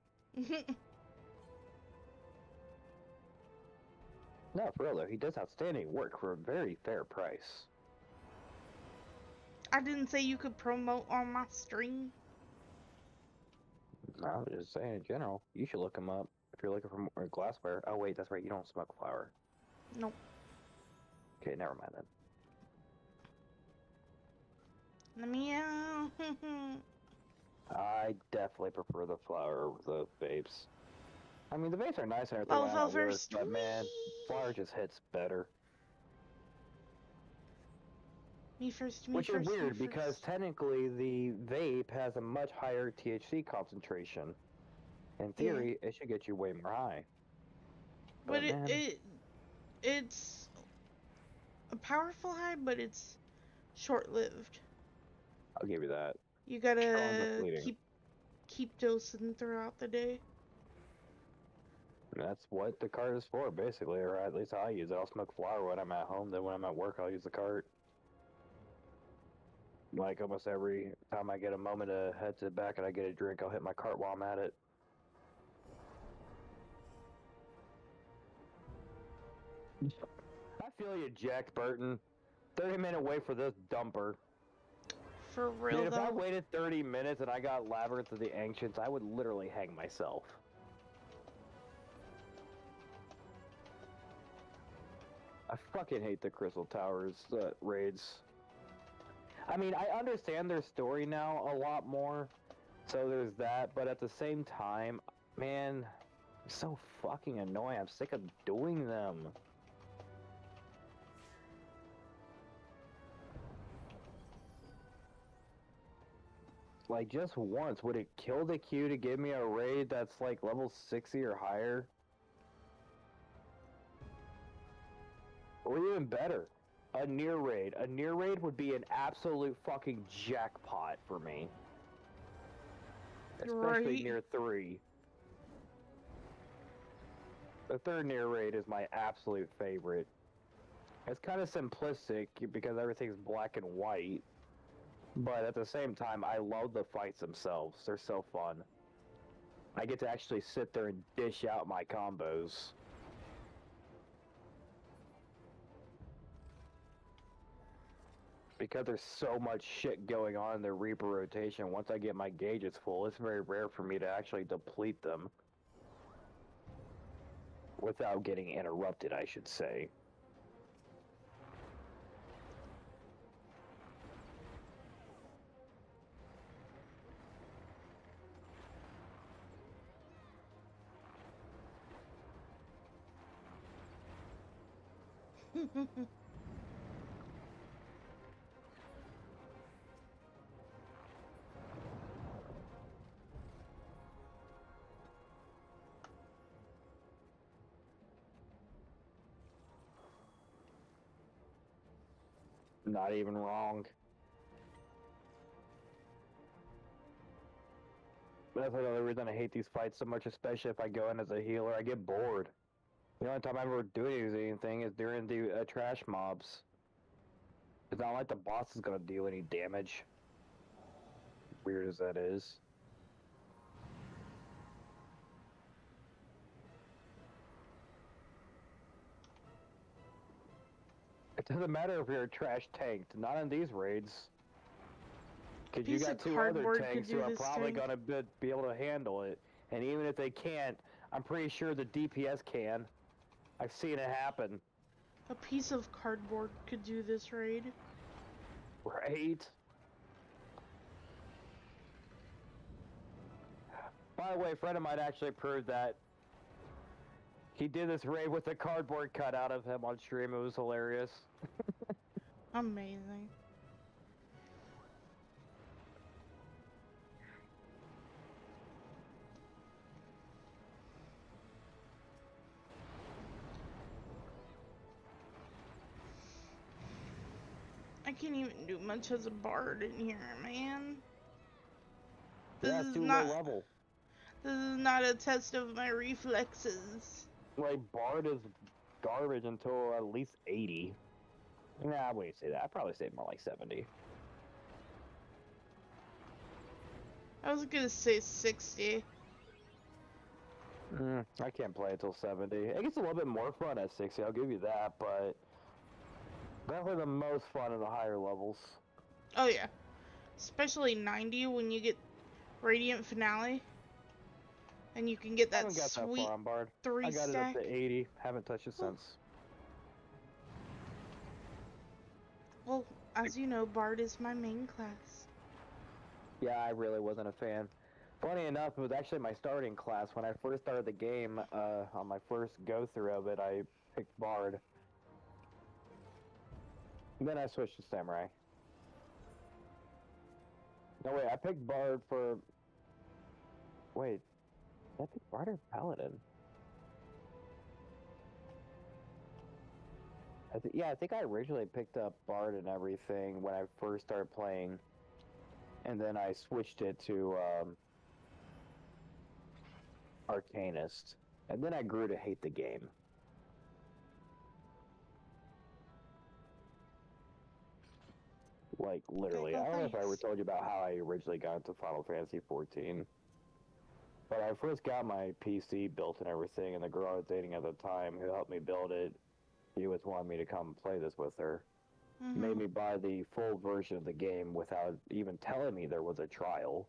No, for real though, he does outstanding work for a very fair price. I didn't say you could promote on my stream. No, I was just saying in general, you should look him up if you're looking for more glassware. Oh wait, that's right, you don't smoke flower. Nope. Okay, never mind then. Let me I definitely prefer the flower over the vapes. I mean, the vapes are nice and everything, Lollipop work, first. but man, flower just hits better. Me first, me Which first. is weird me because first. technically the vape has a much higher THC concentration. In theory, it should get you way more high. But man, it's a powerful high, but it's short-lived. I'll give you that. You gotta keep dosing throughout the day. That's what the cart is for, basically, or at least I use it. I'll smoke flower when I'm at home, then when I'm at work, I'll use the cart. Like, almost every time I get a moment to head to the back and I get a drink, I'll hit my cart while I'm at it. I feel you, Jack Burton. 30-minute wait for this dumper. For real, Dude, though. if I waited 30 minutes and I got Labyrinth of the Ancients, I would literally hang myself. I fucking hate the Crystal Towers raids. I mean, I understand their story now a lot more, so there's that, but at the same time, man, it's so fucking annoying. I'm sick of doing them. Like, just once, would it kill the queue to give me a raid that's like level 60 or higher? Or even better, a near raid. A near raid would be an absolute fucking jackpot for me. Especially near 3. The third near raid is my absolute favorite. It's kind of simplistic because everything's black and white. But at the same time, I love the fights themselves. They're so fun. I get to actually sit there and dish out my combos. Because there's so much shit going on in the Reaper rotation, once I get my gauges full, it's very rare for me to actually deplete them. Without getting interrupted, I should say. Not even wrong. That's another reason I hate these fights so much, especially if I go in as a healer. I get bored. The only time I ever do anything is during the trash mobs. It's not like the boss is gonna do any damage. Weird as that is. It doesn't matter if you're a trash tank, not in these raids. Because you got two other tanks who are probably going to be able to handle it. And even if they can't, I'm pretty sure the DPS can. I've seen it happen. A piece of cardboard could do this raid. Right? By the way, a friend of mine actually proved that. He did this raid with a cardboard cut out of him on stream. It was hilarious. Amazing. I can't even do much as a bard in here, man. This is not low level. This is not a test of my reflexes. Like, bard is garbage until at least 80. Nah, I wouldn't say that. I'd probably say more like 70. I was gonna say 60. I can't play until 70. It gets a little bit more fun at 60, I'll give you that, but definitely the most fun at the higher levels. Oh yeah. Especially 90 when you get Radiant Finale. And you can get that sweet that far, 3 I got stack. it up to 80. Haven't touched it since. Well, as you know, Bard is my main class. Yeah, I really wasn't a fan. Funny enough, it was actually my starting class. When I first started the game, on my first go-through of it, I picked Bard. Then I switched to Samurai. No, wait, I picked Bard for... Wait, did I pick Bard or Paladin? I think I originally picked up Bard and everything when I first started playing. And then I switched it to Arcanist. And then I grew to hate the game. Like, literally. I don't know if I ever told you about how I originally got into Final Fantasy XIV. But I first got my PC built and everything, and the girl I was dating at the time who helped me build it, she was wanting me to come play this with her. Made me buy the full version of the game without even telling me there was a trial.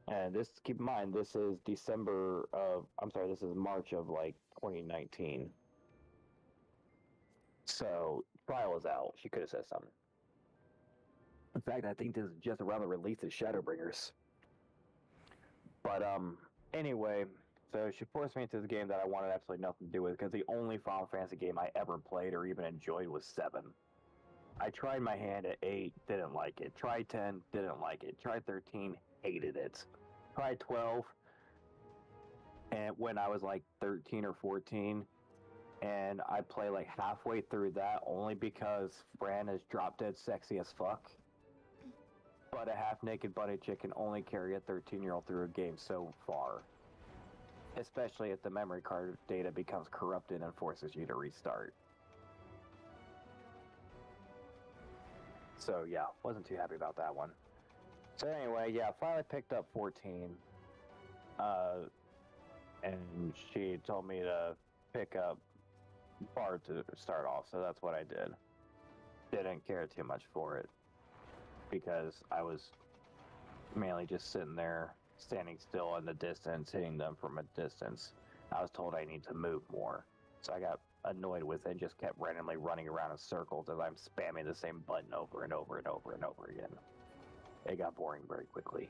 And this, keep in mind, this is this is March of, like, 2019. So, trial is out. She could have said something. In fact, I think this is just around the release of Shadowbringers. But, anyway, so she forced me into this game that I wanted absolutely nothing to do with, because the only Final Fantasy game I ever played or even enjoyed was 7. I tried my hand at 8, didn't like it. Tried 10, didn't like it. Tried 13, hated it. Tried 12, and when I was like 13 or 14, and I play like halfway through that only because Fran is drop dead sexy as fuck. But a half-naked bunny chick can only carry a 13-year-old through a game so far. Especially if the memory card data becomes corrupted and forces you to restart. So yeah, wasn't too happy about that one. So anyway, yeah, finally picked up 14. And she told me to pick up Bard to start off, so that's what I did. Didn't care too much for it, because I was mainly just sitting there, standing still in the distance, hitting them from a distance. I was told I need to move more, so I got annoyed with it and just kept randomly running around in circles as I'm spamming the same button over and over and over and over again. It got boring very quickly.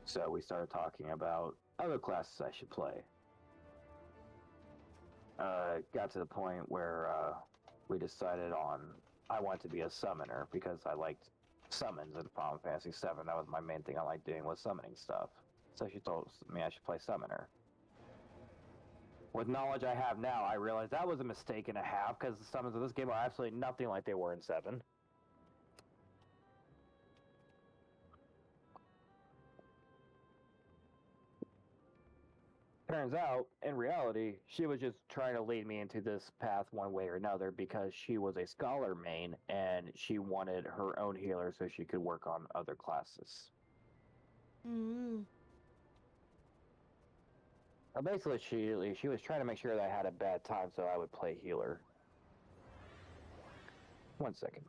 So we started talking about other classes I should play. Got to the point where we decided on I wanted to be a summoner because I liked summons in Final Fantasy VII. That was my main thing I liked doing was summoning stuff. So she told me I should play summoner. With knowledge I have now, I realize that was a mistake and a half, because the summons of this game are absolutely nothing like they were in 7. Turns out, in reality, she was just trying to lead me into this path one way or another because she was a scholar main and she wanted her own healer so she could work on other classes. Mm. Basically, she was trying to make sure that I had a bad time so I would play healer. 1 second.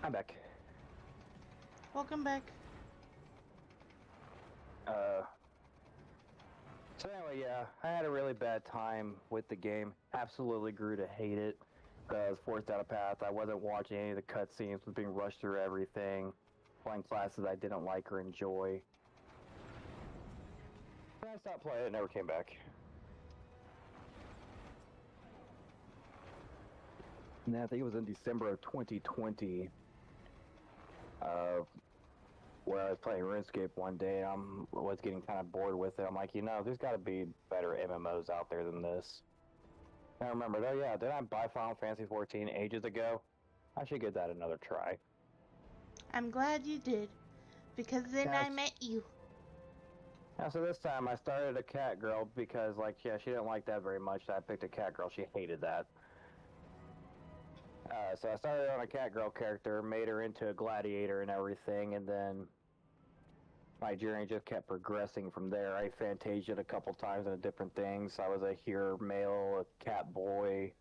I'm back. Welcome back. So anyway, yeah, I had a really bad time with the game. Absolutely grew to hate it. I was forced down a path. I wasn't watching any of the cutscenes. Was being rushed through everything. Playing classes I didn't like or enjoy. I stopped playing it and never came back. And I think it was in December of 2020. Where I was playing RuneScape one day, I was getting kind of bored with it. I'm like, there's got to be better MMOs out there than this. And I remembered, oh yeah, did I buy Final Fantasy XIV ages ago? I should give that another try. I'm glad you did, because then Yes. I met you. Now, so this time I started a cat girl because, she didn't like that very much. So I picked a cat girl. She hated that. So I started on a cat girl character, made her into a gladiator and everything, and then my journey just kept progressing from there. I fantasied a couple times into different things. I was a hero male, a cat boy,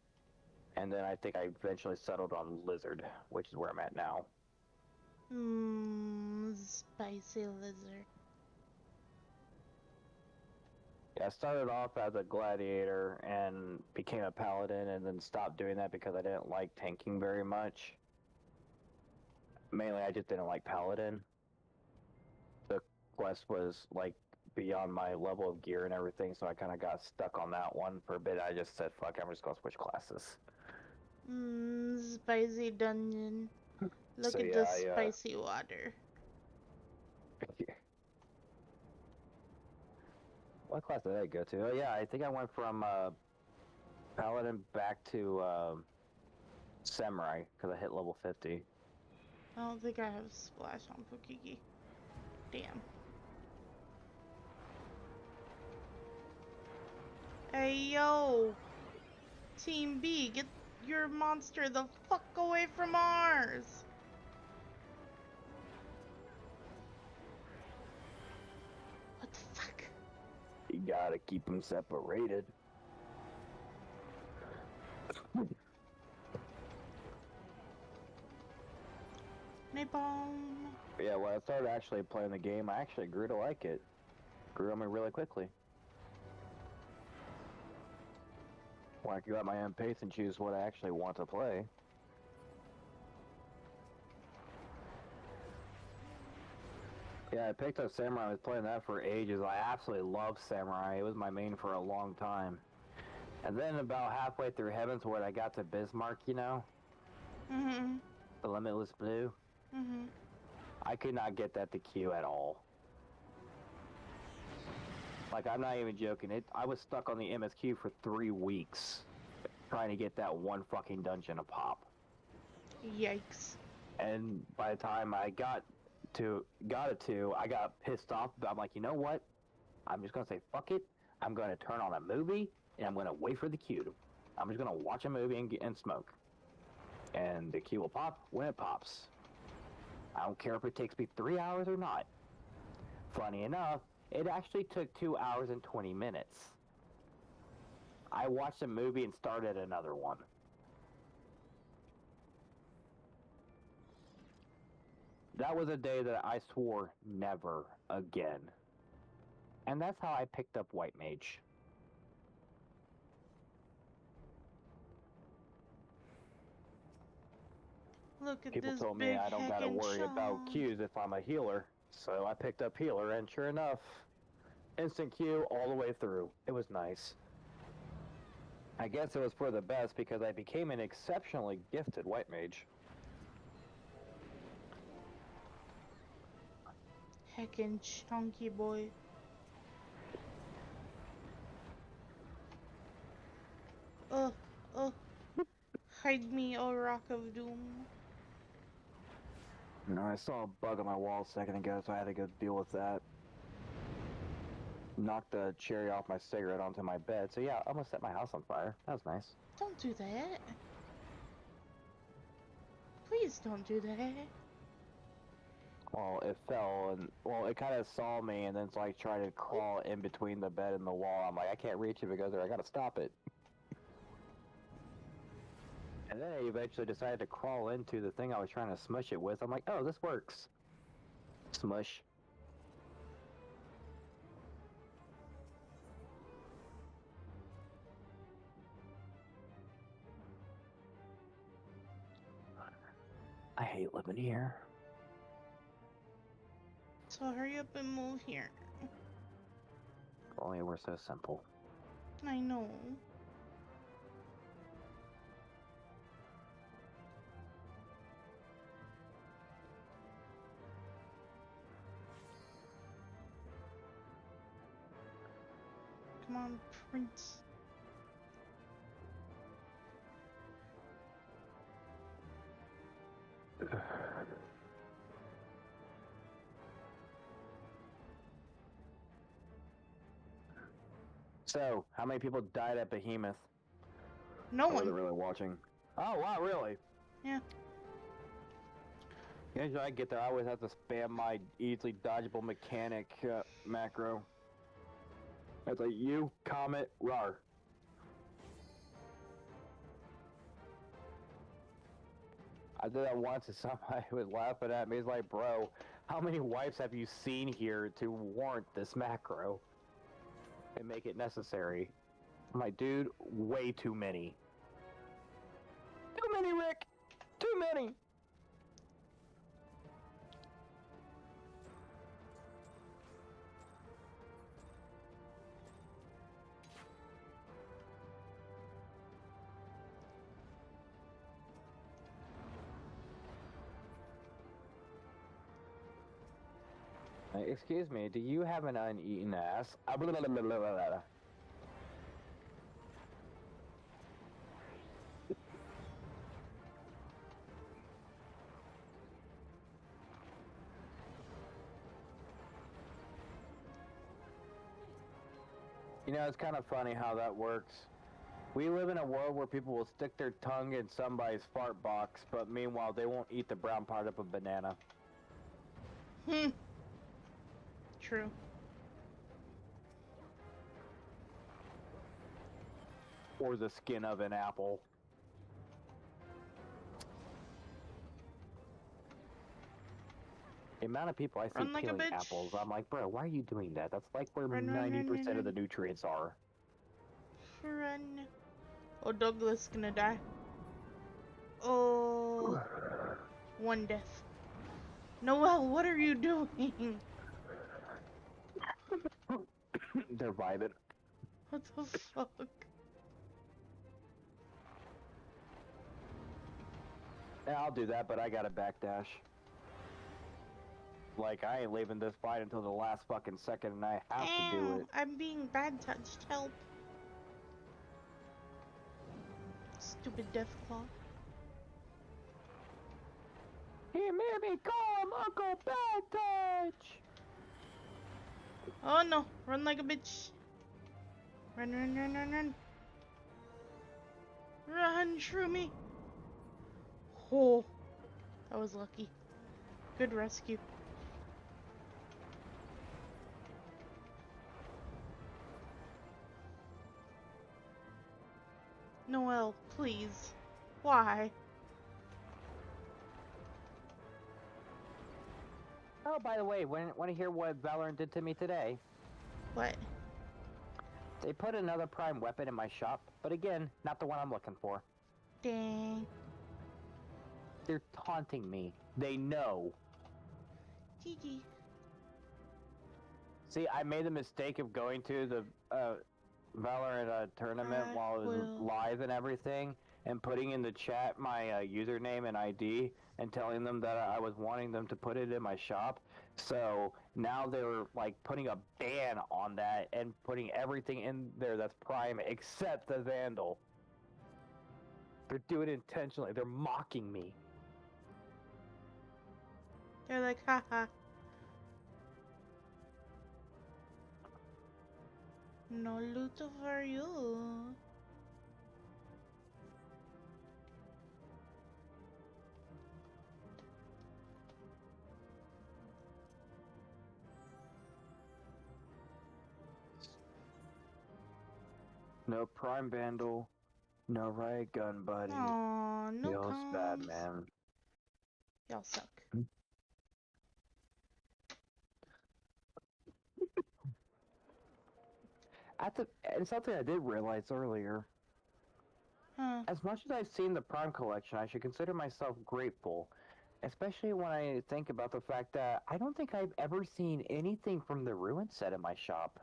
and then I think I eventually settled on lizard, which is where I'm at now. Spicy lizard. Yeah, I started off as a gladiator and became a paladin and then stopped doing that because I didn't like tanking very much. Mainly, I just didn't like paladin. The quest was, beyond my level of gear and everything, so I kind of got stuck on that one for a bit. I just said, fuck, I'm just going to switch classes. Spicy dungeon. Look So, at yeah, the spicy water. What class did I go to? Oh, yeah, I think I went from Paladin back to Samurai because I hit level 50. I don't think I have Splash on Pukiki. Damn. Hey, yo! Team B, get your monster the fuck away from ours! What the fuck? You gotta keep them separated. Napalm. Yeah, when I started actually playing the game, I actually grew to like it. Grew on me really quickly. When I could go at my own pace and choose what I actually want to play. Yeah, I picked up Samurai. I was playing that for ages. I absolutely loved Samurai. It was my main for a long time. And then about halfway through Heavensward, I got to Bismarck, Mm-hmm. The Limitless Blue. Mm-hmm. I could not get that to queue at all. I'm not even joking. I was stuck on the MSQ for 3 weeks trying to get that one fucking dungeon to pop. Yikes. And by the time I got it to, I got pissed off. But I'm like, you know what? I'm just going to say, fuck it. I'm going to turn on a movie, and I'm going to wait for the queue. I'm just going to watch a movie and smoke. And the queue will pop when it pops. I don't care if it takes me 3 hours or not. Funny enough, it actually took 2 hours and 20 minutes. I watched a movie and started another one. That was a day that I swore never again And that's how I picked up White Mage. Look at People this told me big I don't gotta heckin' worry about chomp. Qs if I'm a healer. So I picked up healer, and sure enough, instant Q all the way through. It was nice. I guess it was for the best because I became an exceptionally gifted White Mage. Heckin' chunky boy. Uh, hide me, O Rock of Doom. No, I saw a bug on my wall a second ago, so I had to go deal with that. Knocked the cherry off my cigarette onto my bed, so yeah, I almost set my house on fire. That was nice. Don't do that. Please don't do that. Well, it fell, and, well, it kind of saw me, and then it's like trying to crawl in between the bed and the wall. I'm like, I can't reach it if it goes there, I gotta stop it. And then I eventually decided to crawl into the thing I was trying to smush it with. I'm like, oh, this works. Smush. I hate living here. So hurry up and move here. If only it were so simple. I know. Come on, Prince. So, how many people died at Behemoth? No I wasn't one. really watching. Oh, wow, really? Yeah. Usually I get there, I always have to spam my easily dodgeable mechanic macro. It's like, you, Comet, Rar. I did that once and somebody was laughing at me. He's like, bro, how many wipes have you seen here to warrant this macro? And make it necessary. I'm like, dude, way too many. Too many, Rick! Too many! Excuse me, do you have an uneaten ass? Blah, blah, blah, blah, blah, blah. You know, it's kind of funny how that works. We live in a world where people will stick their tongue in somebody's fart box, but meanwhile they won't eat the brown part of a banana. True. Or the skin of an apple. The amount of people I see Run like a peeling bitch. apples, I'm like, bro, why are you doing that? That's like where Run, run, 90% run, of the run. nutrients are. Run. Oh, Douglas gonna die. Oh. One death. Noel, what are you doing? They're vibing. What the fuck? Yeah, I'll do that, but I got a backdash. Like, I ain't leaving this fight until the last fucking second, and I have to do it. I'm being bad touched. Help. Stupid Deathclaw. He made me call him Uncle Bad Touch! Oh no. Run like a bitch. Run, run, run, run, run. Run, Shroomy. Oh. That was lucky. Good rescue. Noel, please. Why? Oh, by the way, want to hear what Valorant did to me today? What? They put another prime weapon in my shop, but again, not the one I'm looking for. Dang. They're taunting me. They know. GG. See, I made the mistake of going to the Valorant tournament while it was live and everything, and putting in the chat my username and ID, and telling them that I was wanting them to put it in my shop. So now they're like putting a ban on that and putting everything in there that's prime except the Vandal. They're doing it intentionally. They're mocking me. They're like, haha. No loot for you. No prime Vandal. No riot gun, buddy. Aw, no Feels comms. bad, man. Y'all suck. And something I did realize earlier. Huh. As much as I've seen the Prime collection, I should consider myself grateful. Especially when I think about the fact that I don't think I've ever seen anything from the Ruin set in my shop.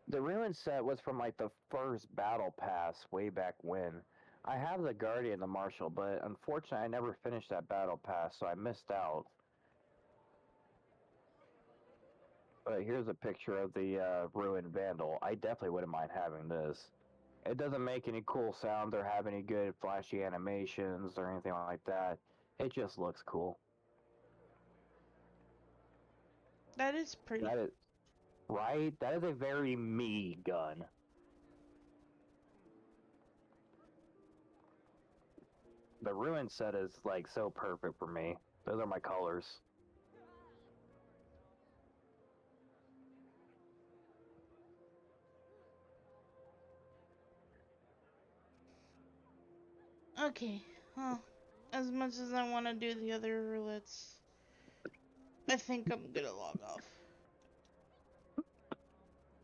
The Ruin set was from like the first Battle Pass way back when. I have the Guardian, the Marshal, but unfortunately I never finished that Battle Pass, so I missed out. But here's a picture of the Ruin Vandal. I definitely wouldn't mind having this. It doesn't make any cool sound or have any good flashy animations or anything like that. It just looks cool. That is pretty. That is, right? That is a very me gun. The Ruin set is like so perfect for me. Those are my colors. Okay. Huh. As much as I want to do the other roulettes, I think I'm gonna log off.